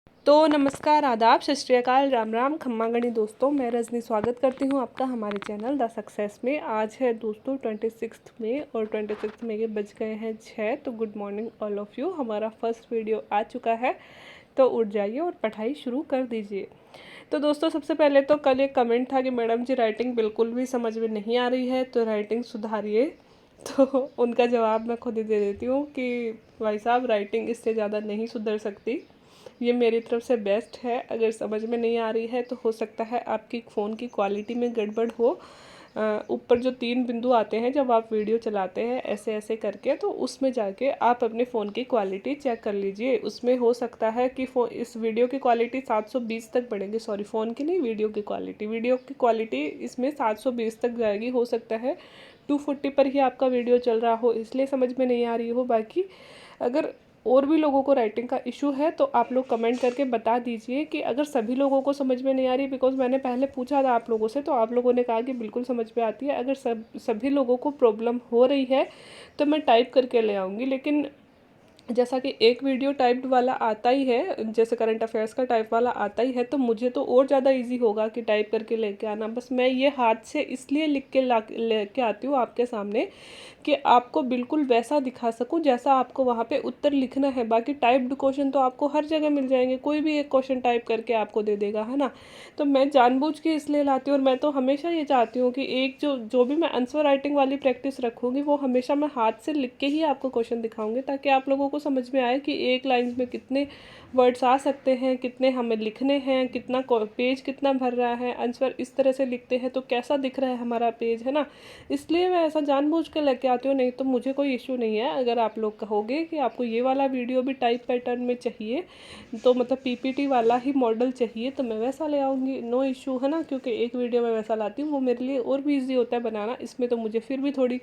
तो नमस्कार, आदाब, सत श्री अकाल, राम राम, खम्मा गणी दोस्तों। मैं रजनी स्वागत करती हूँ आपका हमारे चैनल द सक्सेस में। आज है दोस्तों 26 मई और 26 मई के बज गए हैं 6। तो good morning all of you. हमारा फर्स्ट वीडियो आ चुका है, तो उठ जाइए और पढ़ाई शुरू कर दीजिए। तो दोस्तों सबसे पहले तो कल एक कमेंट था कि मैडम जी राइटिंग बिल्कुल भी समझ में नहीं आ रही है, तो राइटिंग सुधारिए। तो उनका जवाब मैं खुद ही दे देती हूँ कि भाई साहब, राइटिंग इससे ज़्यादा नहीं सुधर सकती। ये मेरी तरफ से बेस्ट है। अगर समझ में नहीं आ रही है तो हो सकता है आपकी फ़ोन की क्वालिटी में गड़बड़ हो। ऊपर जो 3 बिंदु आते हैं जब आप वीडियो चलाते हैं ऐसे ऐसे करके, तो उसमें जाके आप अपने फ़ोन की क्वालिटी चेक कर लीजिए। उसमें हो सकता है कि इस वीडियो की क्वालिटी 720 तक बढ़ेगी। सॉरी, फ़ोन की नहीं, वीडियो की क्वालिटी इसमें 720 तक जाएगी। हो सकता है 240 पर ही आपका वीडियो चल रहा हो, इसलिए समझ में नहीं आ रही हो। बाकी अगर और भी लोगों को राइटिंग का इशू है तो आप लोग कमेंट करके बता दीजिए कि अगर सभी लोगों को समझ में नहीं आ रही। बिकॉज मैंने पहले पूछा था आप लोगों से, तो आप लोगों ने कहा कि बिल्कुल समझ में आती है। अगर सभी लोगों को प्रॉब्लम हो रही है तो मैं टाइप करके ले आऊँगी। लेकिन जैसा कि एक वीडियो टाइप्ड वाला आता ही है, जैसे करंट अफेयर्स का टाइप वाला आता ही है, तो मुझे तो और ज़्यादा इजी होगा कि टाइप करके लेके आना। बस मैं ये हाथ से इसलिए लिख के लेके आती हूँ आपके सामने कि आपको बिल्कुल वैसा दिखा सकूं जैसा आपको वहाँ पे उत्तर लिखना है। बाकी टाइप्ड क्वेश्चन तो आपको हर जगह मिल जाएंगे, कोई भी एक क्वेश्चन टाइप करके आपको दे देगा, है ना। तो मैं जानबूझ के इसलिए लाती हूँ। और मैं तो हमेशा ये चाहती हूँ कि एक जो भी मैं आंसर राइटिंग वाली प्रैक्टिस रखूँगी वो हमेशा मैं हाथ से लिख के ही आपको क्वेश्चन दिखाऊंगी, ताकि आप लोगों को समझ में आए कि एक लाइन में कितने वर्ड्स आ सकते हैं, कितने हमें लिखने हैं, कितना पेज कितना भर रहा है। आंसर इस तरह से लिखते हैं तो कैसा दिख रहा है हमारा पेज, है ना। इसलिए मैं ऐसा जानबूझ के लेके आती हूँ। नहीं तो मुझे कोई इशू नहीं है। अगर आप लोग कहोगे कि आपको ये वाला वीडियो भी टाइप पैटर्न में चाहिए, तो मतलब पीपीटी वाला ही मॉडल चाहिए, तो मैं वैसा ले आऊँगी, नो इशू, है ना। क्योंकि एक वीडियो मैं वैसा लाती हूँ, वो मेरे लिए और भी ईजी होता है बनाना। इसमें तो मुझे फिर भी थोड़ी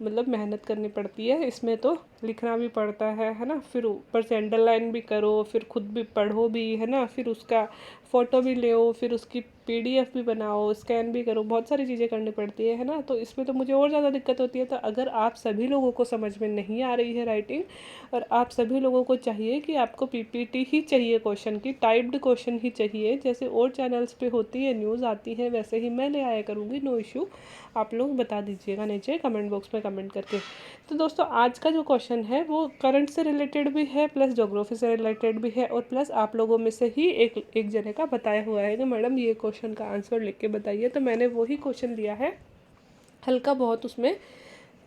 मतलब मेहनत करनी पड़ती है। इसमें तो लिखना भी पड़ता है ना। फिर ऊपर से अंडरलाइन भी करो, फिर खुद भी पढ़ो भी, है ना। फिर उसका फ़ोटो भी ले, फिर उसकी पीडीएफ भी बनाओ, स्कैन भी करो, बहुत सारी चीज़ें करनी पड़ती है ना। तो इसमें तो मुझे और ज़्यादा दिक्कत होती है। तो अगर आप सभी लोगों को समझ में नहीं आ रही है राइटिंग, और आप सभी लोगों को चाहिए कि आपको पीपीटी ही चाहिए, क्वेश्चन की टाइप्ड क्वेश्चन ही चाहिए, जैसे और चैनल्स पे होती है, न्यूज़ आती है, वैसे ही मैं ले आया करूँगी, नो इशू। आप लोग बता दीजिएगा नीचे कमेंट बॉक्स में कमेंट करके। तो दोस्तों आज का जो क्वेश्चन है वो करंट से रिलेटेड भी है, प्लस ज्योग्राफी से रिलेटेड भी है, और प्लस आप लोगों में से ही एक जने का बताया हुआ है कि मैडम ये क्वेश्चन का आंसर लिख के बताइए। तो मैंने वही क्वेश्चन लिया है, हल्का बहुत उसमें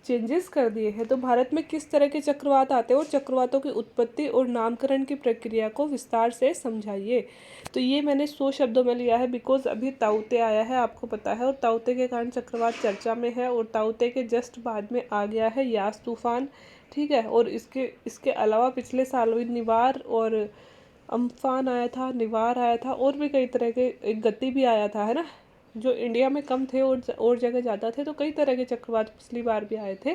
चेंजेस कर दिए हैं। तो भारत में किस तरह के चक्रवात आते हैं और चक्रवातों की उत्पत्ति और नामकरण की प्रक्रिया को विस्तार से समझाइए। तो ये मैंने 100 शब्दों में लिया है, बिकॉज अभी ताउते आया है, आपको पता है, और ताउते के कारण चक्रवात चर्चा में है। और ताउते के जस्ट बाद में आ गया है यास तूफान, ठीक है। और इसके इसके अलावा पिछले साल भी निवार और अम्फान आया था, निवार आया था, और भी कई तरह के, एक गति भी आया था, है ना, जो इंडिया में कम थे और जगह ज़्यादा थे। तो कई तरह के चक्रवात पिछली बार भी आए थे।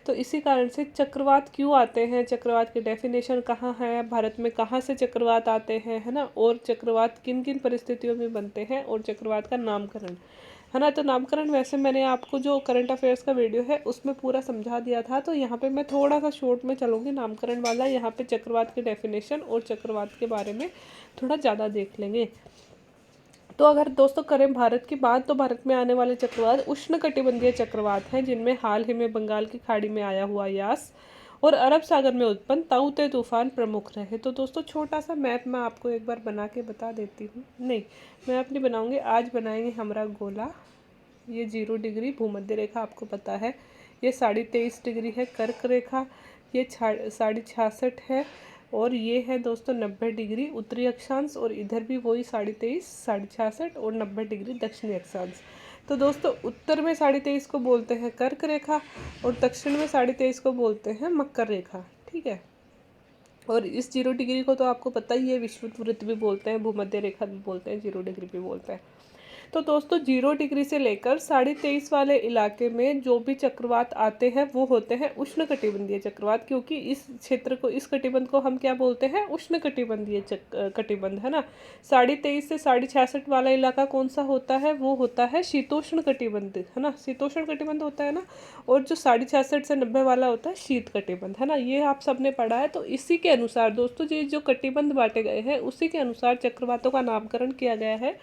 तो इसी कारण से चक्रवात क्यों आते हैं, चक्रवात की डेफिनेशन कहाँ है, भारत में कहाँ से चक्रवात आते हैं, है ना, और चक्रवात किन किन परिस्थितियों में बनते हैं, और चक्रवात का नामकरण, है ना। तो नामकरण वैसे मैंने आपको जो करंट अफेयर्स का वीडियो है उसमें पूरा समझा दिया था। तो यहाँ पे मैं थोड़ा सा शॉर्ट में चलूँगी, नामकरण वाला। यहाँ पे चक्रवात की डेफिनेशन और चक्रवात के बारे में थोड़ा ज़्यादा देख लेंगे। तो अगर दोस्तों करें भारत की बात, तो भारत में आने वाले चक्रवात उष्णकटिबंधीय चक्रवात हैं, जिनमें हाल ही में बंगाल की खाड़ी में आया हुआ यास और अरब सागर में उत्पन्न ताउते तूफान प्रमुख रहे। तो दोस्तों छोटा सा मैप मैं आपको एक बार बना के बता देती हूँ। नहीं, मैं अपनी बनाऊँगी, आज बनाएंगे हमारा गोला। ये 0 डिग्री भूमध्य रेखा आपको पता है, ये 23.5 डिग्री है कर्क रेखा, ये 66.5 है, और ये है दोस्तों 90 डिग्री उत्तरी अक्षांश, और इधर भी वही 23.5, 66.5 और 90 डिग्री दक्षिणी अक्षांश। तो दोस्तों उत्तर में 23.5 को बोलते हैं कर्क रेखा, और दक्षिण में 23.5 को बोलते हैं मकर रेखा, ठीक है। और इस 0 डिग्री को तो आपको पता ही है, विषुवत वृत्त भी बोलते हैं, भूमध्य रेखा भी बोलते हैं, 0 डिग्री भी बोलते हैं। तो दोस्तों 0 डिग्री से लेकर 23.5 वाले इलाके में जो भी चक्रवात आते हैं वो होते हैं उष्णकटिबंधीय चक्रवात, क्योंकि इस क्षेत्र को, इस कटिबंध को हम क्या बोलते हैं, उष्णकटिबंधीय कटिबंध, है ना। 23.5 से 66.5 वाला इलाका कौन सा होता है, वो होता है शीतोष्ण कटिबंध, है ना, शीतोष्ण कटिबंध होता है ना। और जो 66.5 से 90 वाला होता है शीत कटिबंध, है ना। ये आप सबने पढ़ा है। तो इसी के अनुसार दोस्तों ये जो कटिबंध बांटे गए हैं उसी के अनुसार चक्रवातों का नामकरण किया गया है।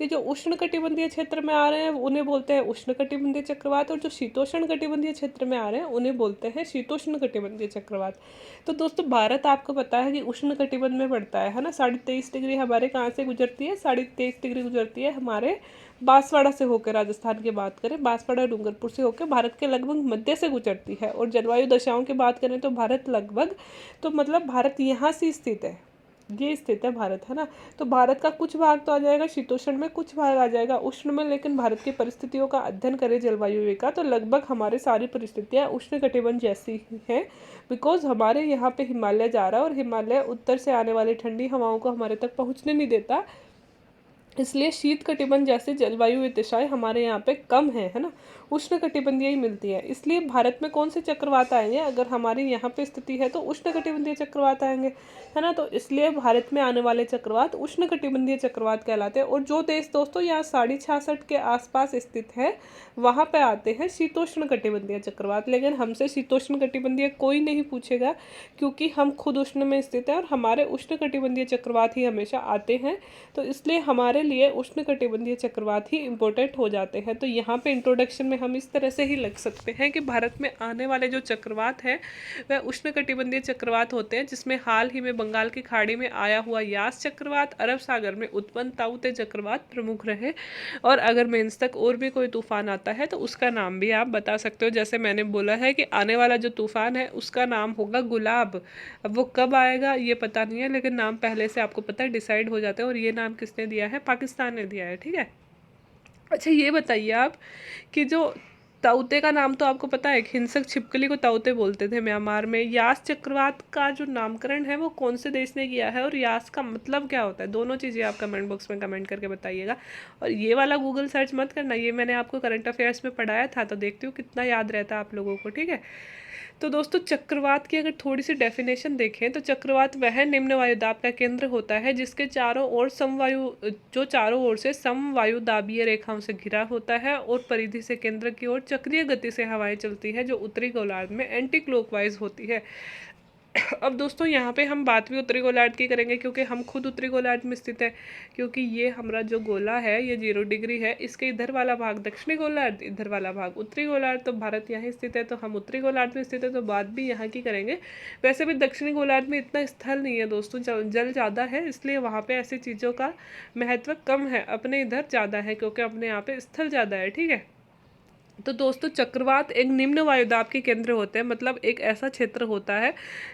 ये जो उष्ण कटिबंधीय क्षेत्र में आ रहे हैं उन्हें बोलते हैं उष्ण कटिबंधीय चक्रवात, और जो शीतोष्ण कटिबंधीय क्षेत्र में आ रहे हैं उन्हें बोलते हैं शीतोष्ण कटिबंधीय चक्रवात। तो दोस्तों भारत आपको पता है कि उष्ण कटिबंध में पड़ता है ना। 23.5 डिग्री हमारे कहाँ से गुजरती है, 23.5 डिग्री गुजरती है हमारे बांसवाड़ा से होकर, राजस्थान की बात करें बांसवाड़ा डूंगरपुर से होकर भारत के लगभग मध्य से गुजरती है। और जलवायु दशाओं की बात करें तो भारत लगभग, तो मतलब भारत यहाँ से स्थित है, ये स्थित है भारत, है ना। तो भारत का कुछ भाग तो आ जाएगा शीतोष्ण में, कुछ भाग आ जाएगा उष्ण में, लेकिन भारत की परिस्थितियों का अध्ययन करें जलवायु का तो लगभग हमारे सारी परिस्थितियाँ उष्ण कटिबंध जैसी ही हैं। बिकॉज हमारे यहाँ पे हिमालय जा रहा है और हिमालय उत्तर से आने वाली ठंडी हवाओं को हमारे तक पहुँचने नहीं देता, इसलिए शीत कटिबंध जैसे जलवायु दिशाएं हमारे यहाँ पे कम है ना। उष्ण कटिबंधीय ही मिलती है। इसलिए भारत में कौन से चक्रवात आएंगे, अगर हमारी यहाँ पे स्थिति है तो उष्ण कटिबंधीय चक्रवात आएंगे, है ना। तो इसलिए भारत में आने वाले चक्रवात उष्ण कटिबंधीय चक्रवात कहलाते हैं। और जो देश दोस्तों यहाँ 66.5 के आसपास स्थित है वहाँ पे आते हैं शीतोष्ण कटिबंधीय चक्रवात। लेकिन हमसे शीतोष्ण कटिबंधीय कोई नहीं पूछेगा, क्योंकि हम खुद उष्ण में स्थित हैं और हमारे उष्ण कटिबंधीय चक्रवात ही हमेशा आते हैं। तो इसलिए हमारे लिए उष्ण कटिबंधीय चक्रवात ही इम्पोर्टेंट हो जाते हैं। तो यहाँ पे इंट्रोडक्शन में हम इस तरह से ही लग सकते हैं कि भारत में आने वाले जो चक्रवात हैं वह उष्ण कटिबंधीय चक्रवात होते हैं, जिसमें हाल ही में बंगाल की खाड़ी में आया हुआ यास चक्रवात, अरब सागर में उत्पन्न ताऊ-ते चक्रवात प्रमुख रहे। और अगर मेंस तक और भी कोई तूफान आता है तो उसका नाम भी आप बता सकते हो। जैसे मैंने बोला है कि आने वाला जो तूफान है उसका नाम होगा गुलाब। अब वो कब आएगा ये पता नहीं है, लेकिन नाम पहले से आपको पता है, डिसाइड हो जाता है। और ये नाम किसने दिया है, पाकिस्तान ने दिया है, ठीक है। अच्छा ये बताइए आप कि जो ताऊते का नाम तो आपको पता है, हिंसक छिपकली को ताऊते बोलते थे म्यांमार में। यास चक्रवात का जो नामकरण है वो कौन से देश ने किया है और यास का मतलब क्या होता है, दोनों चीज़ें आप कमेंट बॉक्स में कमेंट करके बताइएगा। और ये वाला गूगल सर्च मत करना, ये मैंने आपको करंट अफेयर्स में पढ़ाया था, तो देखती हूँ कितना याद रहता है आप लोगों को, ठीक है। तो दोस्तों चक्रवात की अगर थोड़ी सी डेफिनेशन देखें तो चक्रवात वह निम्न वायुदाब का केंद्र होता है जिसके चारों ओर जो चारों ओर से समवायुदाबीय रेखाओं से घिरा होता है और परिधि से केंद्र की ओर चक्रीय गति से हवाएं चलती है जो उत्तरी गोलार्ध में एंटी क्लॉकवाइज होती है। अब दोस्तों यहाँ पे हम बात भी उत्तरी गोलार्ध की करेंगे, क्योंकि हम खुद उत्तरी गोलार्ध में स्थित है। क्योंकि ये हमारा जो गोला है ये 0 डिग्री है, इसके इधर वाला भाग दक्षिणी गोलार्ध, इधर वाला भाग उत्तरी गोलार्ध। तो भारत यहाँ स्थित है तो हम उत्तरी गोलार्ध में स्थित है, तो बात भी यहाँ की करेंगे। वैसे भी दक्षिणी गोलार्ध में इतना स्थल नहीं है दोस्तों, जल ज़्यादा है, इसलिए वहाँ पर ऐसी चीज़ों का महत्व कम है। अपने इधर ज़्यादा है क्योंकि अपने यहाँ पे स्थल ज़्यादा है, ठीक है। तो दोस्तों चक्रवात एक निम्न वायुदाब के केंद्र होते हैं, मतलब एक ऐसा क्षेत्र होता है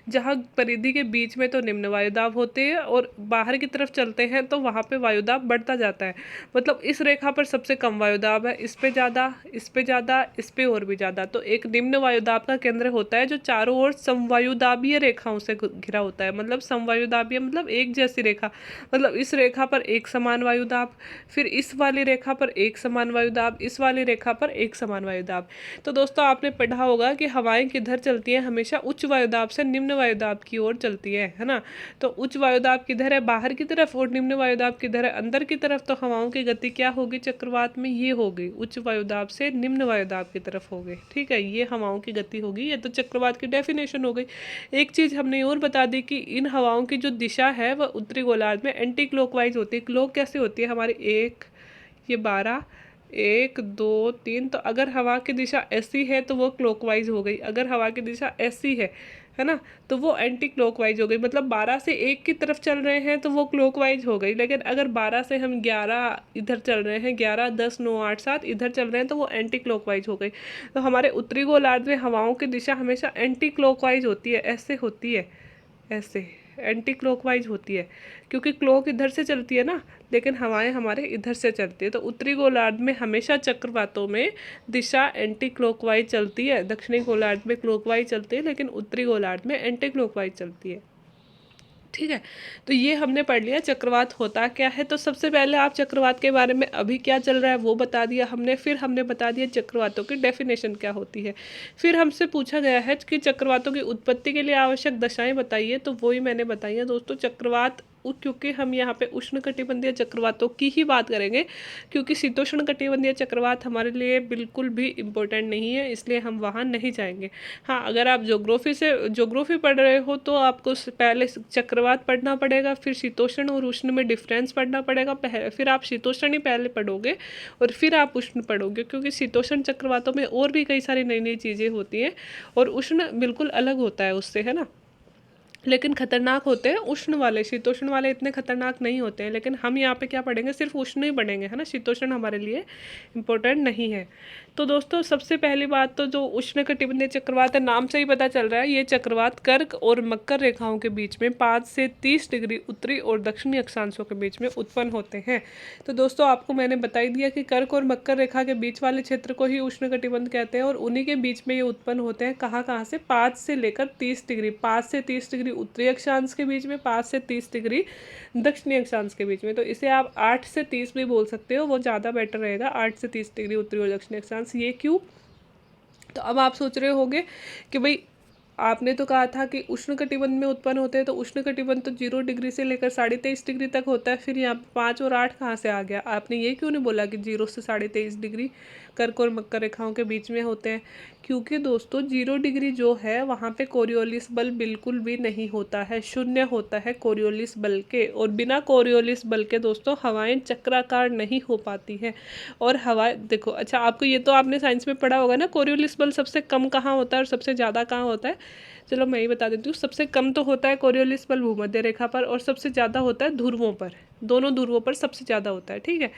जहां परिधि के बीच में तो निम्न वायुदाब होते हैं और बाहर की तरफ चलते हैं तो वहां पे वायुदाब बढ़ता जाता है। मतलब इस रेखा पर सबसे कम वायुदाब है, इस पे ज़्यादा, इस पे ज़्यादा, इस पे और भी ज़्यादा। तो एक निम्न वायुदाब का केंद्र होता है जो चारों ओर समवायुदाबीय रेखाओं से घिरा होता है। मतलब समवायुदाबीय मतलब एक जैसी रेखा, मतलब इस रेखा पर एक समान वायुदाब, फिर इस वाली रेखा पर एक समान वायुदाब, इस वाली रेखा पर एक समान वायुदाब। तो दोस्तों आपने पढ़ा होगा कि हवाएं किधर चलती हैं, हमेशा उच्च वायुदाब से निम्न वायुदाब की ओर चलती है ना। तो उच्च वायुदाब किधर है, बाहर की तरफ, और निम्न वायुदाब किधर है, अंदर की तरफ। तो हवाओं की गति क्या होगी चक्रवात में, ये होगी उच्च वायुदाब से निम्न वायुदाब की तरफ होगी, ठीक है। ये हवाओं की गति होगी। ये तो चक्रवात की डेफिनेशन हो गई। एक चीज हमने और बता दी कि इन हवाओं की जो दिशा है वह उत्तरी गोलार्ध में एंटी क्लॉकवाइज होती है। क्लॉक कैसे होती है हमारी, एक, ये 12, 1 2 3। तो अगर हवा की दिशा ऐसी है तो वो क्लॉकवाइज हो गई, अगर हवा की दिशा ऐसी है ना, तो वो एंटी क्लॉकवाइज हो गई। मतलब 12 से 1 की तरफ चल रहे हैं तो वो क्लॉकवाइज हो गई। लेकिन अगर 12 से हम 11 इधर चल रहे हैं, 11 10 9 8 7 इधर चल रहे हैं तो वो एंटी क्लॉकवाइज हो गई। तो हमारे उत्तरी गोलार्ध में हवाओं की दिशा हमेशा एंटी क्लॉकवाइज होती है, ऐसे होती है, ऐसे एंटी क्लॉकवाइज होती है, क्योंकि क्लॉक इधर से चलती है ना, लेकिन हवाएं हमारे इधर से चलती है। तो उत्तरी गोलार्ध में हमेशा चक्रवातों में दिशा एंटी क्लॉकवाइज चलती है। दक्षिणी गोलार्ध में क्लॉकवाइज चलती है, लेकिन उत्तरी गोलार्ध में एंटी क्लॉकवाइज चलती है। ठीक है। तो ये हमने पढ़ लिया चक्रवात होता क्या है। तो सबसे पहले आप चक्रवात के बारे में अभी क्या चल रहा है वो बता दिया हमने, फिर हमने बता दिया चक्रवातों की डेफिनेशन क्या होती है। फिर हमसे पूछा गया है कि चक्रवातों की उत्पत्ति के लिए आवश्यक दशाएं बताइए, तो वही मैंने बताई है दोस्तों। चक्रवात क्योंकि हम यहाँ पे उष्णकटिबंधीय चक्रवातों की ही बात करेंगे, क्योंकि शीतोष्ण कटिबंधीय चक्रवात हमारे लिए बिल्कुल भी इम्पोर्टेंट नहीं है, इसलिए हम वहाँ नहीं जाएंगे। हाँ, अगर आप ज्योग्राफी पढ़ रहे हो तो आपको पहले चक्रवात पढ़ना पड़ेगा, फिर शीतोष्ण और उष्ण में डिफरेंस पढ़ना पड़ेगा, फिर आप शीतोष्ण ही पहले पढ़ोगे और फिर आप उष्ण पढ़ोगे, क्योंकि शीतोष्ण चक्रवातों में और भी कई सारी नई नई चीज़ें होती हैं और उष्ण बिल्कुल अलग होता है उससे, है ना। लेकिन खतरनाक होते हैं उष्ण वाले, शीतोष्ण वाले इतने खतरनाक नहीं होते हैं। लेकिन हम यहाँ पे क्या पढ़ेंगे, सिर्फ उष्ण ही पढ़ेंगे, है ना। शीतोष्ण हमारे लिए इम्पोर्टेंट नहीं है। तो दोस्तों सबसे पहली बात तो जो उष्णकटिबंधीय चक्रवात है, नाम से ही पता चल रहा है, ये चक्रवात कर्क और मकर रेखाओं के बीच में 5 से 30 डिग्री उत्तरी और दक्षिणी अक्षांशों के बीच में उत्पन्न होते हैं। तो दोस्तों आपको मैंने बता ही दिया कि कर्क और मकर रेखा के बीच वाले क्षेत्र को ही उष्णकटिबंध कहते हैं और उन्हीं के बीच में ये उत्पन्न होते हैं। कहाँ कहाँ से, 5 से लेकर 30 डिग्री, 5 से 30 डिग्री उत्तरी अक्षांश के बीच में, 5 से 30 डिग्री दक्षिणी अक्षांश के बीच में। तो इसे आप 8 से 30 भी बोल सकते हो, वो ज़्यादा बेटर रहेगा, 8 से 30 डिग्री उत्तरी और दक्षिणी अक्षांश। ये क्यों? तो अब आप सोच रहे होंगे कि भाई आपने तो कहा था कि उष्णकटिबंध में उत्पन्न होते हैं, तो उष्णकटिबंध तो 0 डिग्री से लेकर 23.5 डिग्री तक होता है, फिर यहाँ 5 और 8 कहाँ से आ गया? आपने ये क्यों नहीं बोला कि 0 से 23.5 डिग्री कर्क और मकर रेखाओं के बीच में होते हैं? क्योंकि दोस्तों 0 डिग्री जो है वहाँ पे कोरियोलिस बल बिल्कुल भी नहीं होता है, शून्य होता है कोरियोलिस बल के। और बिना कोरियोलिस बल के दोस्तों हवाएं चक्राकार नहीं हो पाती हैं। और हवाएं देखो, अच्छा आपको ये तो आपने साइंस में पढ़ा होगा ना, कोरियोलिस बल सबसे कम कहाँ होता है और सबसे ज़्यादा कहाँ होता है। चलो मैं ही बता देती हूँ। सबसे कम तो होता है कोरियोलिस बल भूमध्य रेखा पर, और सबसे ज़्यादा होता है ध्रुवों पर, दोनों ध्रुवों पर सबसे ज़्यादा होता है, ठीक है।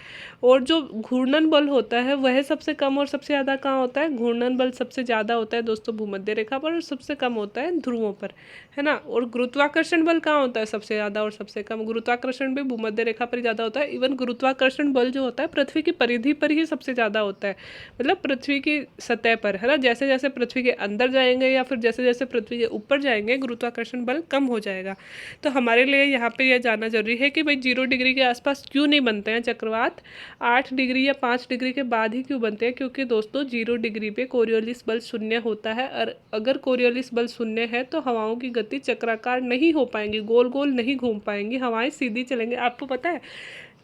और जो घूर्णन बल होता है वह सबसे कम और सबसे ज़्यादा कहाँ होता है? घूर्णन बल सबसे ज़्यादा होता है दोस्तों भूमध्य रेखा पर और सबसे कम होता है ध्रुवों पर, है ना। और गुरुत्वाकर्षण बल कहाँ होता है? सबसे ज़्यादा और सबसे कम। गुरुत्वाकर्षण भी भूमध्य रेखा पर ही ज़्यादा होता है। इवन गुरुत्वाकर्षण बल जो होता है पृथ्वी की परिधि पर ही सबसे ज़्यादा होता है, मतलब पृथ्वी की सतह पर, है ना। जैसे जैसे पृथ्वी के अंदर जाएंगे या फिर जैसे जैसे पृथ्वी के ऊपर जाएंगे गुरुत्वाकर्षण बल कम हो जाएगा। तो हमारे लिए यहाँ पे यह जानना जरूरी है कि भाई 0 डिग्री के आसपास क्यों नहीं बनते हैं चक्रवात, 8 डिग्री या 5 डिग्री के बाद ही क्यों बनते हैं? क्योंकि दोस्तों 0 डिग्री पे कोरियोलिस बल शून्य होता है, और अगर कोरियोलिस बल शून्य है तो हवाओं की गति चक्राकार नहीं हो पाएंगी, गोल गोल नहीं घूम पाएंगी, हवाएं सीधी चलेंगी। आपको पता है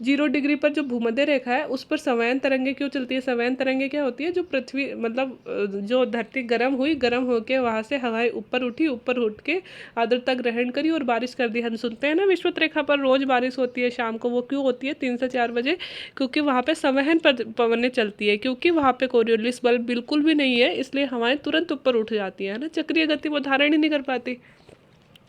0 डिग्री पर जो भूमध्य रेखा है उस पर संवहन तरंगे क्यों चलती है? संवहन तरंगे क्या होती है? जो पृथ्वी मतलब जो धरती गर्म हुई, गर्म होकर वहाँ से हवाएं ऊपर उठी, ऊपर उठ के आर्द्रता ग्रहण करी और बारिश कर दी। हम सुनते हैं ना विषुवत रेखा पर रोज बारिश होती है शाम को, वो क्यों होती है? 3 से 4 बजे, क्योंकि वहाँ पे संवहन पवनें चलती है, क्योंकि वहाँ पे कोरियोलिस बल बिल्कुल भी नहीं है, इसलिए हवाएं तुरंत ऊपर उठ जाती है ना। चक्रीय गति वो धारण ही नहीं कर पाती।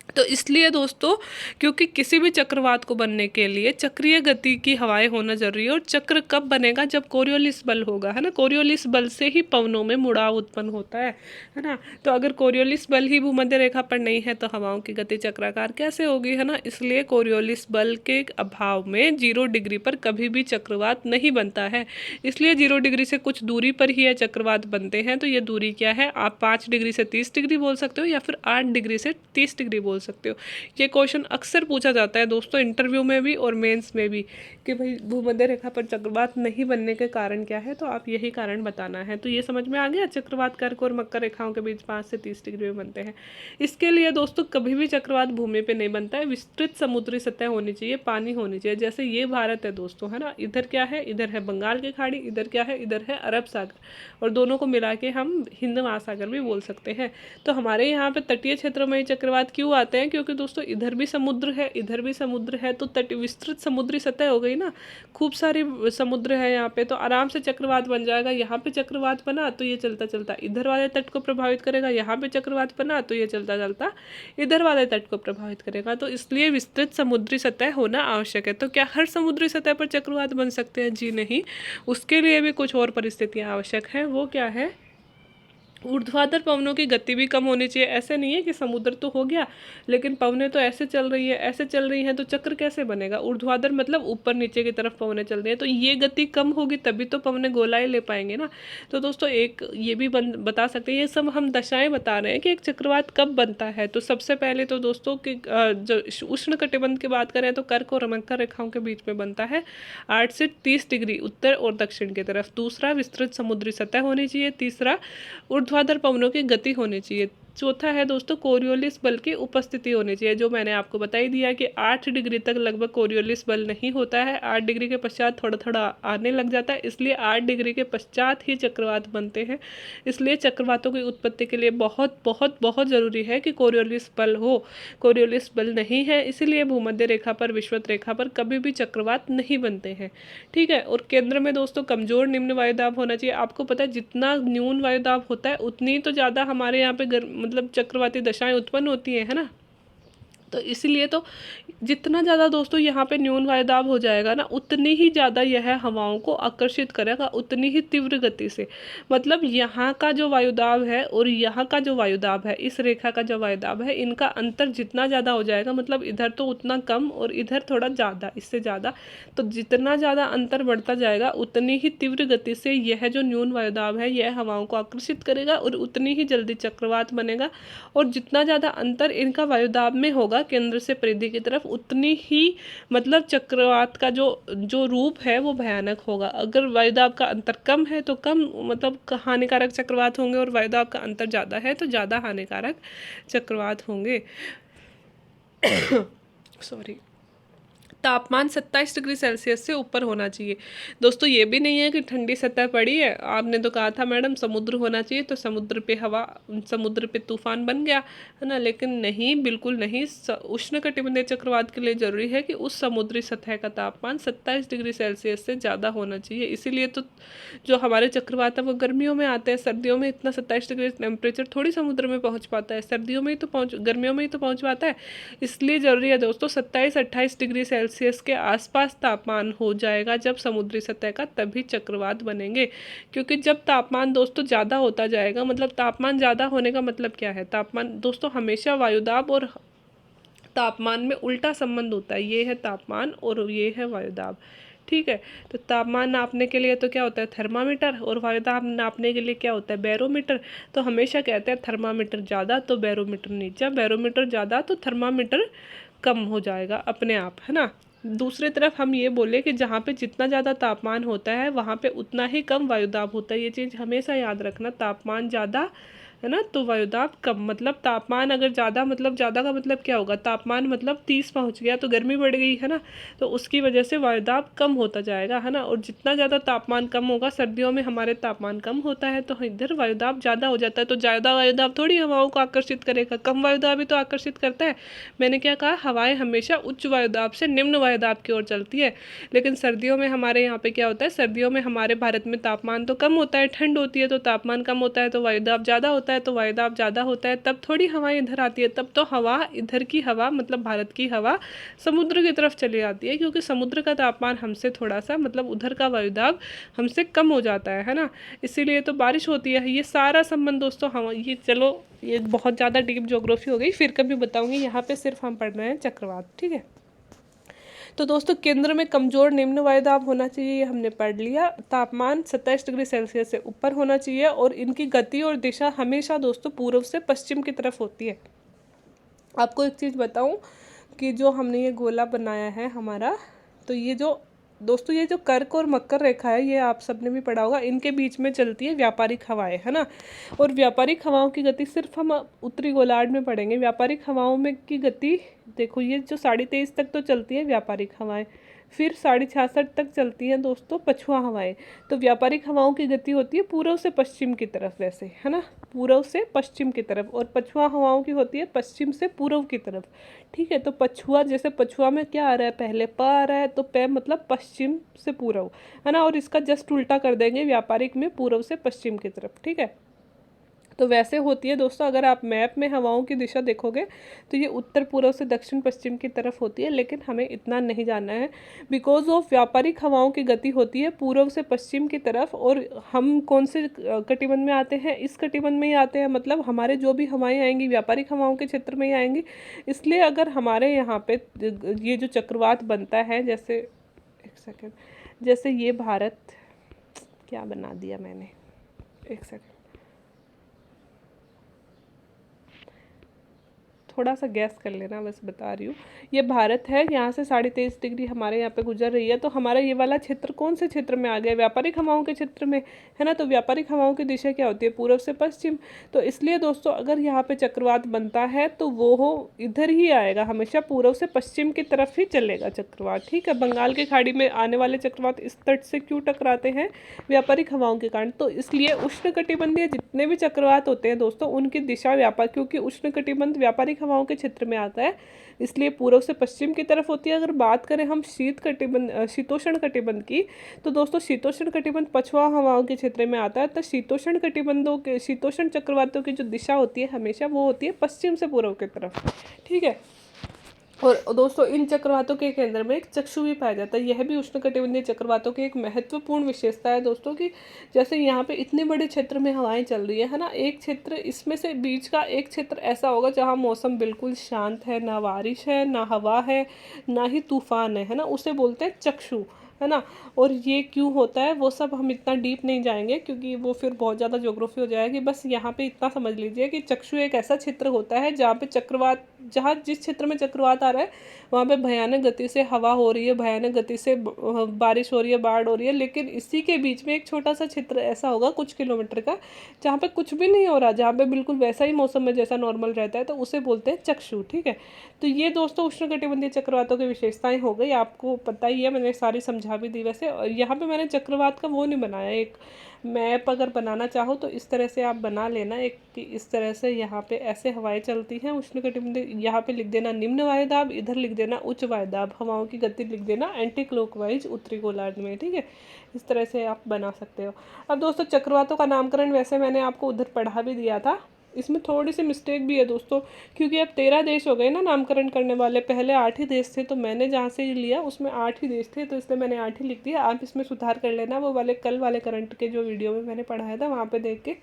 तो इसलिए दोस्तों, क्योंकि किसी भी चक्रवात को बनने के लिए चक्रीय गति की हवाएं होना जरूरी है। और चक्र कब बनेगा? जब कोरियोलिस बल होगा, है ना। कोरियोलिस बल से ही पवनों में मुड़ाव उत्पन्न होता है ना। तो अगर कोरियोलिस बल ही भूमध्य रेखा पर नहीं है तो हवाओं की गति चक्राकार कैसे होगी, है ना। इसलिए कोरियोलिस बल के अभाव में 0 डिग्री पर कभी भी चक्रवात नहीं बनता है। इसलिए 0 डिग्री से कुछ दूरी पर ही यह चक्रवात बनते हैं। तो ये दूरी क्या है? आप 5 डिग्री से 30 डिग्री बोल सकते हो या फिर 8 डिग्री से 30 डिग्री बोल सकते हो। ये क्वेश्चन अक्सर पूछा जाता है दोस्तों, इंटरव्यू में भी और मेंस में भी, कि भाई भूमध्य रेखा पर चक्रवात नहीं बनने के कारण क्या है, तो आप यही कारण बताना है। तो ये समझ में आ गया, चक्रवात कर्क और मकर रेखाओं के बीच 5 से 30 डिग्री में बनते हैं। इसके लिए दोस्तों कभी भी चक्रवात भूमि पे नहीं बनता है, विस्तृत समुद्री सतह होनी चाहिए, पानी होनी चाहिए। जैसे ये भारत है दोस्तों, है ना, इधर क्या है? इधर है बंगाल की खाड़ी, इधर क्या है? इधर है अरब सागर, और दोनों को मिला के हम हिंद महासागर भी बोल सकते हैं। तो हमारे यहाँ पे तटीय क्षेत्रों में चक्रवात क्यों आते हैं? क्योंकि दोस्तों इधर भी समुद्र है, इधर भी समुद्र है, तो तट विस्तृत समुद्री सतह हो गई ना, खूब सारी समुद्र है यहाँ पे, तो आराम से चक्रवात बन जाएगा। यहाँ पे चक्रवात बना तो ये चलता चलता इधर वाले तट को प्रभावित करेगा, यहाँ पे चक्रवात बना तो ये चलता चलता इधर वाले तट को प्रभावित करेगा। तो इसलिए विस्तृत समुद्री सतह होना आवश्यक है। तो क्या हर समुद्री सतह पर चक्रवात बन सकते हैं? जी नहीं, उसके लिए भी कुछ और परिस्थितियाँ आवश्यक हैं। वो क्या है? ऊर्ध्वाधर पवनों की गति भी कम होनी चाहिए। ऐसे नहीं है कि समुद्र तो हो गया लेकिन पवनें तो ऐसे चल रही है, ऐसे चल रही हैं, तो चक्र कैसे बनेगा। ऊर्ध्वाधर मतलब ऊपर नीचे की तरफ पवनें चल रही हैं, तो ये गति कम होगी तभी तो पवनें गोलाई ले पाएंगे ना। तो दोस्तों एक ये भी बता सकते हैं, ये सब हम दशाएं बता रहे हैं कि एक चक्रवात कब बनता है। तो सबसे पहले तो दोस्तों कि जो उष्ण कटिबंध की बात करें तो कर्क और मकर रेखाओं के बीच में बनता है 8 से 30 डिग्री उत्तर और दक्षिण की तरफ। दूसरा, विस्तृत समुद्री सतह होनी चाहिए। तीसरा, ऊर्ध्वाधर पवनों की गति होनी चाहिए। चौथा है दोस्तों, कोरियोलिस बल की उपस्थिति होनी चाहिए, जो मैंने आपको बता ही दिया कि 8 डिग्री तक लगभग कोरियोलिस बल नहीं होता है। 8 डिग्री के पश्चात थोड़ा थोड़ा आने लग जाता है, इसलिए 8 डिग्री के पश्चात ही चक्रवात बनते हैं। इसलिए चक्रवातों की उत्पत्ति के लिए बहुत बहुत बहुत ज़रूरी है कि कोरियोलिस बल हो। कोरियोलिस बल नहीं है, इसीलिए भूमध्य रेखा पर, विषुवत रेखा पर कभी भी चक्रवात नहीं बनते हैं। ठीक है। और केंद्र में दोस्तों कमजोर निम्न वायुदाब होना चाहिए। आपको पता है जितना न्यून वायुदाब होता है उतनी तो ज़्यादा हमारे यहाँ पे मतलब चक्रवाती दशाएं उत्पन्न होती है ना। तो इसीलिए तो जितना ज़्यादा दोस्तों यहाँ पे न्यून वायुदाब हो जाएगा ना, उतनी ही ज़्यादा यह हवाओं को आकर्षित करेगा, उतनी ही तीव्र गति से। मतलब यहाँ का जो वायुदाब है और यहाँ का जो वायुदाब है, इस रेखा का जो वायुदाब है, इनका अंतर जितना ज़्यादा हो जाएगा, मतलब इधर तो उतना कम और इधर थोड़ा ज़्यादा, इससे ज़्यादा, तो जितना ज़्यादा अंतर बढ़ता जाएगा उतनी ही तीव्र गति से यह जो न्यून वायुदाब है यह हवाओं को आकर्षित करेगा और उतनी ही जल्दी चक्रवात बनेगा। और जितना ज़्यादा अंतर इनका वायुदाब में होगा केंद्र से परिधि की तरफ, उतनी ही मतलब चक्रवात का जो जो रूप है वो भयानक होगा। अगर वायुदाब का अंतर कम है तो कम मतलब हानिकारक चक्रवात होंगे, और वायुदाब का अंतर ज़्यादा है तो ज़्यादा हानिकारक चक्रवात होंगे। सॉरी। तापमान 27 डिग्री सेल्सियस से ऊपर होना चाहिए। दोस्तों ये भी नहीं है कि ठंडी सतह पड़ी है, आपने तो कहा था मैडम समुद्र होना चाहिए तो समुद्र पे हवा, समुद्र पे तूफान बन गया है ना, लेकिन नहीं, बिल्कुल नहीं। उष्णकटिबंधीय चक्रवात के लिए जरूरी है कि उस समुद्री सतह का तापमान 27 डिग्री सेल्सियस से ज़्यादा होना चाहिए। इसीलिए तो जो हमारे चक्रवात है वो गर्मियों में आते हैं, सर्दियों में इतना 27 डिग्री टेम्परेचर थोड़ी समुद्र में पहुँच पाता है, सर्दियों में ही तो गर्मियों में ही तो पहुँच पाता है। इसलिए ज़रूरी है दोस्तों 27-28 डिग्री सेल्सियस के आसपास तापमान हो जाएगा जब समुद्री सतह का, तभी चक्रवात बनेंगे। क्योंकि जब तापमान दोस्तों ज़्यादा होता जाएगा, मतलब तापमान ज़्यादा होने का मतलब क्या है, तापमान दोस्तों हमेशा वायुदाब और तापमान में उल्टा संबंध होता है। ये है तापमान और ये है वायुदाब। ठीक है। तो तापमान नापने के लिए तो क्या होता है, थर्मामीटर, और वायुदाब नापने के लिए क्या होता है, बैरोमीटर। तो हमेशा कहते हैं थर्मामीटर ज़्यादा तो बैरोमीटर नीचा, बैरोमीटर ज़्यादा तो थर्मामीटर कम हो जाएगा अपने आप, है ना। दूसरी तरफ हम ये बोले कि जहाँ पे जितना ज़्यादा तापमान होता है वहाँ पे उतना ही कम वायुदाब होता है। ये चीज़ हमेशा याद रखना, तापमान ज़्यादा है ना तो वायुदाब कम। मतलब तापमान अगर ज़्यादा, मतलब ज़्यादा का मतलब क्या होगा, तापमान मतलब 30 पहुँच गया तो गर्मी बढ़ गई है ना, तो उसकी वजह से वायुदाब कम होता जाएगा, है ना। और जितना ज़्यादा तापमान कम होगा, सर्दियों में हमारे तापमान कम होता है तो इधर वायुदाब ज़्यादा हो जाता है, तो ज़्यादा वायुदाब थोड़ी हवाओं को आकर्षित करेगा, कम वायुदाब ही तो आकर्षित करता है। मैंने क्या कहा, हवाएं हमेशा उच्च वायुदाब से निम्न वायुदाब की ओर चलती है। लेकिन सर्दियों में हमारे यहाँ पे क्या होता है, सर्दियों में हमारे भारत में तापमान तो कम होता है, ठंड होती है तो तापमान कम होता है, तो वायुदाब ज़्यादा होता है, तो वायुदाब ज़्यादा होता है तब थोड़ी हवाएं इधर आती है, तब तो हवा इधर की हवा, मतलब भारत की हवा समुद्र की तरफ चली जाती है, क्योंकि समुद्र का तापमान हमसे थोड़ा सा, मतलब उधर का वायुदाब हमसे कम हो जाता है ना। इसीलिए तो बारिश होती है। ये सारा संबंध दोस्तों हम ये, चलो ये बहुत ज़्यादा डीप ज्योग्राफी हो गई, फिर कभी बताऊंगी। यहाँ पे सिर्फ हम पढ़ रहे हैं चक्रवात, ठीक है। तो दोस्तों केंद्र में कमजोर निम्न वायुदाब होना चाहिए, हमने पढ़ लिया। तापमान 27 डिग्री सेल्सियस से ऊपर होना चाहिए, और इनकी गति और दिशा हमेशा दोस्तों पूर्व से पश्चिम की तरफ होती है। आपको एक चीज़ बताऊं कि जो हमने ये गोला बनाया है हमारा, तो ये जो दोस्तों ये जो कर्क और मकर रेखा है, ये आप सबने भी पढ़ा होगा, इनके बीच में चलती है व्यापारिक हवाएं, है ना। और व्यापारिक हवाओं की गति सिर्फ हम उत्तरी गोलार्ध में पढ़ेंगे। व्यापारिक हवाओं में की गति देखो, ये जो 23.5 तक तो चलती है व्यापारिक हवाएं, फिर 66.5 तक चलती हैं दोस्तों पछुआ हवाएं। तो व्यापारिक हवाओं की गति होती है पूर्व से पश्चिम की तरफ, वैसे है ना, पूर्व से पश्चिम की तरफ, और पछुआ हवाओं की होती है पश्चिम से पूर्व की तरफ। ठीक है। तो पछुआ, जैसे पछुआ में क्या आ रहा है, पहले प आ रहा है, तो प मतलब पश्चिम से पूर्व, है ना, और इसका जस्ट उल्टा कर देंगे व्यापारिक में पूर्व से पश्चिम की तरफ। ठीक है। तो वैसे होती है दोस्तों, अगर आप मैप में हवाओं की दिशा देखोगे तो ये उत्तर पूर्व से दक्षिण पश्चिम की तरफ होती है, लेकिन हमें इतना नहीं जानना है। बिकॉज ऑफ व्यापारिक हवाओं की गति होती है पूर्व से पश्चिम की तरफ, और हम कौन से कटिबंध में आते हैं, इस कटिबंध में ही आते हैं। मतलब हमारे जो भी हवाएं आएंगी व्यापारिक हवाओं के क्षेत्र में ही आएंगी। इसलिए अगर हमारे यहाँ पे ये जो चक्रवात बनता है, जैसे एक सेकेंड, जैसे ये भारत, क्या बना दिया मैंने, एक सेकेंड, थोड़ा सा गैस कर लेना, बस बता रही हूँ। ये भारत है, यहाँ से 23.5 डिग्री हमारे यहाँ पे गुजर रही है। तो हमारा ये वाला क्षेत्र कौन से क्षेत्र में आ गया, व्यापारिक हवाओं के क्षेत्र में, है ना। तो व्यापारिक हवाओं की दिशा क्या होती है, पूर्व से पश्चिम। तो इसलिए दोस्तों अगर यहाँ पे चक्रवात बनता है तो वो हो इधर ही आएगा, हमेशा पूर्व से पश्चिम की तरफ ही चलेगा चक्रवात, ठीक है। बंगाल की खाड़ी में आने वाले चक्रवात इस तट से क्यों टकराते हैं, व्यापारिक हवाओं के कारण। तो इसलिए उष्णकटिबंधीय जितने भी चक्रवात होते हैं दोस्तों, उनकी दिशा व्यापार, क्योंकि उष्णकटिबंध व्यापारिक हवाओं के क्षेत्र में आता है, इसलिए पूर्व से पश्चिम की तरफ होती है। अगर बात करें हम शीतोष्ण कटिबंध की, तो दोस्तों शीतोष्ण कटिबंध पछुआ हवाओं के क्षेत्र में आता है। तो शीतोष्ण चक्रवातों की जो दिशा होती है हमेशा वो होती है पश्चिम से पूर्व की तरफ, ठीक है। और दोस्तों इन चक्रवातों के केंद्र में एक चक्षु भी पाया जाता है। यह भी उष्णकटिबंधीय चक्रवातों की एक महत्वपूर्ण विशेषता है दोस्तों की, जैसे यहाँ पे इतने बड़े क्षेत्र में हवाएं चल रही है ना, एक क्षेत्र इसमें से बीच का एक क्षेत्र ऐसा होगा जहाँ मौसम बिल्कुल शांत है, ना बारिश है, ना हवा है, ना ही तूफान है ना, उसे बोलते हैं चक्षु, है ना। और ये क्यों होता है वो सब हम इतना डीप नहीं जाएंगे, क्योंकि वो फिर बहुत ज़्यादा ज्योग्राफी हो जाएगी। बस यहाँ पे इतना समझ लीजिए कि चक्षु एक ऐसा क्षेत्र होता है जहाँ पे चक्रवात, जहाँ जिस क्षेत्र में चक्रवात आ रहा है वहाँ पे भयानक गति से हवा हो रही है, भयानक गति से बारिश हो रही है, बाढ़ हो रही है। लेकिन इसी के बीच में एक छोटा सा क्षेत्र ऐसा होगा कुछ किलोमीटर का, जहाँ पे कुछ भी नहीं हो रहा, जहाँ पे बिल्कुल वैसा ही मौसम में जैसा नॉर्मल रहता है, तो उसे बोलते हैं चक्षु, ठीक है। तो ये दोस्तों उष्णकटिबंधीय चक्रवातों की विशेषताएं हो गई, आपको पता ही है, मैंने सारी समझा भी दी। वैसे यहाँ पे मैंने चक्रवात का वो नहीं बनाया, एक मैप अगर बनाना चाहो तो इस तरह से आप बना लेना एक, कि इस तरह से यहाँ पे ऐसे हवाएं चलती हैं उष्णकटिबंधीय, यहाँ पे लिख देना निम्न वायुदाब, इधर लिख देना उच्च वायुदाब, हवाओं की गति लिख देना एंटी क्लॉकवाइज उत्तरी गोलार्ध में, ठीक है। इस तरह से आप बना सकते हो। अब दोस्तों चक्रवातों का नामकरण वैसे मैंने आपको उधर पढ़ा भी दिया था, इसमें थोड़ी सी मिस्टेक भी है दोस्तों, क्योंकि अब 13 देश हो गए ना नामकरण करने वाले, पहले 8 ही देश थे। तो मैंने जहाँ से लिया उसमें 8 ही देश थे, तो इसलिए मैंने 8 ही लिख दिया। आप इसमें सुधार कर लेना, वो वाले कल वाले करंट के जो वीडियो में मैंने पढ़ाया था वहाँ पे देख के।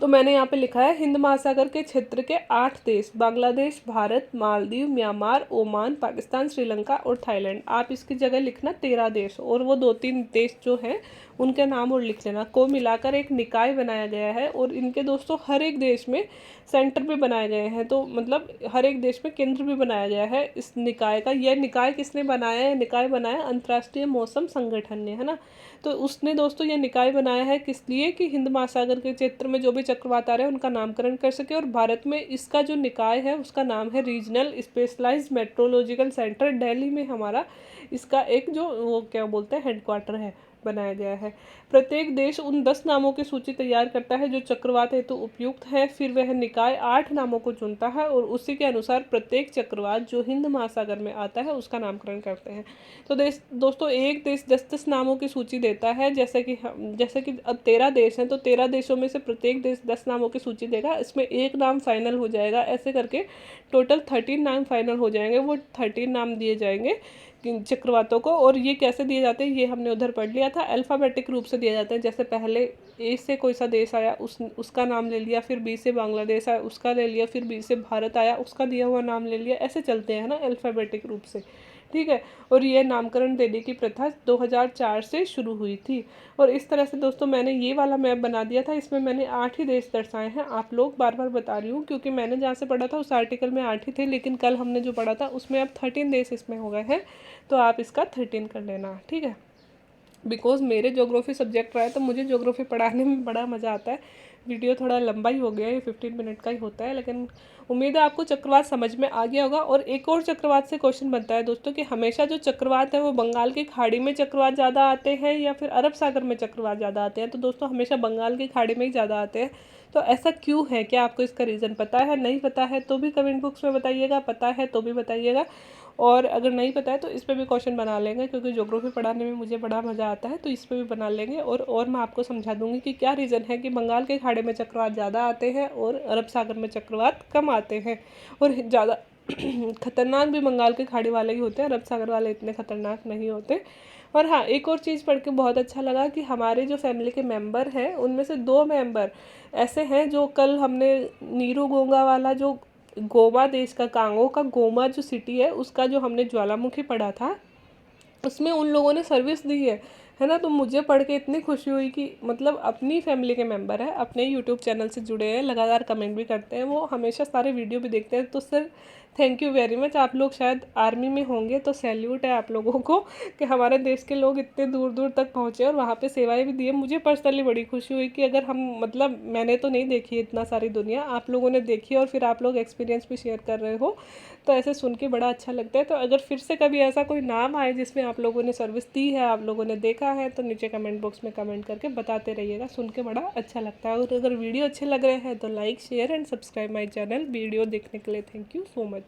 तो मैंने यहाँ पे लिखा है हिंद महासागर के क्षेत्र के 8 देश, बांग्लादेश, भारत, मालदीव, म्यांमार, ओमान, पाकिस्तान, श्रीलंका और थाईलैंड। आप इसकी जगह लिखना 13 देश, और वो 2-3 देश जो हैं उनके नाम और लिख लेना। को मिलाकर एक निकाय बनाया गया है, और इनके दोस्तों हर एक देश में सेंटर भी बनाए गए हैं। तो मतलब हर एक देश में केंद्र भी बनाया गया है इस निकाय का। यह निकाय किसने बनाया है, निकाय बनाया अंतर्राष्ट्रीय मौसम संगठन ने, है ना। तो उसने दोस्तों ये निकाय बनाया है किस लिए, कि हिंद महासागर के क्षेत्र में जो भी चक्रवात आ रहे हैं उनका नामकरण कर सके। और भारत में इसका जो निकाय है उसका नाम है regional specialised meteorological centre, Delhi में हमारा इसका एक जो वो क्या बोलते हैं हेडक्वार्टर है, बनाया गया है। प्रत्येक देश उन 10 नामों की सूची तैयार करता है जो चक्रवात हेतु उपयुक्त है, फिर वह निकाय 8 नामों को चुनता है, और उसी के अनुसार प्रत्येक चक्रवात जो हिंद महासागर में आता है उसका नामकरण करते हैं। तो दोस्तों एक देश 10-10 नामों की सूची देता है, जैसे कि अब 13 देश हैं, तो 13 देशों में से प्रत्येक देश 10 नामों की सूची देगा, इसमें एक नाम फाइनल हो जाएगा, ऐसे करके टोटल 13 नाम फाइनल हो जाएंगे। वो 13 नाम दिए जाएंगे चक्रवातों को। और ये कैसे दिए जाते हैं ये हमने उधर पढ़ लिया था, अल्फ़ाबेटिक रूप से दिए जाते हैं। जैसे पहले ए से कोई सा देश आया उसका नाम ले लिया, फिर बी से बांग्लादेश आया उसका ले लिया, फिर बी से भारत आया उसका दिया हुआ नाम ले लिया, ऐसे चलते हैं ना अल्फ़ाबेटिक रूप से, ठीक है। और ये नामकरण देने की प्रथा 2004 से शुरू हुई थी। और इस तरह से दोस्तों मैंने ये वाला मैप बना दिया था, इसमें मैंने 8 ही देश दर्शाए हैं। आप लोग बार बार बता रही हूँ क्योंकि मैंने जहाँ से पढ़ा था उस आर्टिकल में 8 ही थे, लेकिन कल हमने जो पढ़ा था उसमें अब 13 देश इसमें हो गए हैं, तो आप इसका 13 कर लेना, ठीक है। बिकॉज़ मेरे ज्योग्राफी सब्जेक्ट रहा है तो मुझे ज्योग्राफी पढ़ाने में बड़ा मज़ा आता है। वीडियो थोड़ा लंबा ही हो गया है, ये 15 मिनट का ही होता है, लेकिन उम्मीद है आपको चक्रवात समझ में आ गया होगा। और एक और चक्रवात से क्वेश्चन बनता है दोस्तों कि हमेशा जो चक्रवात है वो बंगाल की खाड़ी में चक्रवात ज़्यादा आते हैं या फिर अरब सागर में चक्रवात ज़्यादा आते हैं। तो दोस्तों हमेशा बंगाल की खाड़ी में ही ज़्यादा आते हैं। तो ऐसा क्यों है, क्या आपको इसका रीज़न पता है? नहीं पता है तो भी कमेंट बॉक्स में बताइएगा, पता है तो भी बताइएगा। और अगर नहीं पता है तो इस पर भी क्वेश्चन बना लेंगे, क्योंकि ज्योग्राफी पढ़ाने में मुझे बड़ा मज़ा आता है, तो इस पर भी बना लेंगे। और मैं आपको समझा दूंगी कि क्या रीज़न है कि बंगाल के खाड़ी में चक्रवात ज़्यादा आते हैं और अरब सागर में चक्रवात कम आते हैं। और ज़्यादा खतरनाक भी बंगाल के खाड़ी वाले ही होते हैं, अरब सागर वाले इतने खतरनाक नहीं होते। और हाँ, एक और चीज़ पढ़ के बहुत अच्छा लगा कि हमारे जो फैमिली के मेंबर हैं उनमें से 2 मेंबर ऐसे हैं जो कल हमने नीरू गोंगा वाला जो गोवा देश का कांगो का गोमा जो सिटी है उसका जो हमने ज्वालामुखी पढ़ा था, उसमें उन लोगों ने सर्विस दी है ना। तो मुझे पढ़ के इतनी खुशी हुई कि मतलब अपनी फैमिली के मेंबर है, अपने यूट्यूब चैनल से जुड़े हैं, लगातार कमेंट भी करते हैं, वो हमेशा सारे वीडियो भी देखते हैं। तो sir thank you very much. आप लोग शायद आर्मी में होंगे तो सैल्यूट है आप लोगों को कि हमारे देश के लोग इतने दूर दूर तक पहुँचे और वहाँ पे सेवाएं भी दी है। मुझे पर्सनली बड़ी खुशी हुई कि अगर हम मतलब मैंने तो नहीं देखी है इतना सारी दुनिया, आप लोगों ने देखी है और फिर आप लोग एक्सपीरियंस भी शेयर कर रहे हो, तो ऐसे सुन के बड़ा अच्छा लगता है। तो अगर फिर से कभी ऐसा कोई नाम आए जिसमें आप लोगों ने सर्विस दी है, आप लोगों ने देखा है, तो नीचे कमेंट बॉक्स में कमेंट करके बताते रहिएगा, सुन के बड़ा अच्छा लगता है। और अगर वीडियो अच्छे लग रहे हैं तो like share and subscribe my channel. Video देखने के लिए थैंक यू सो मच।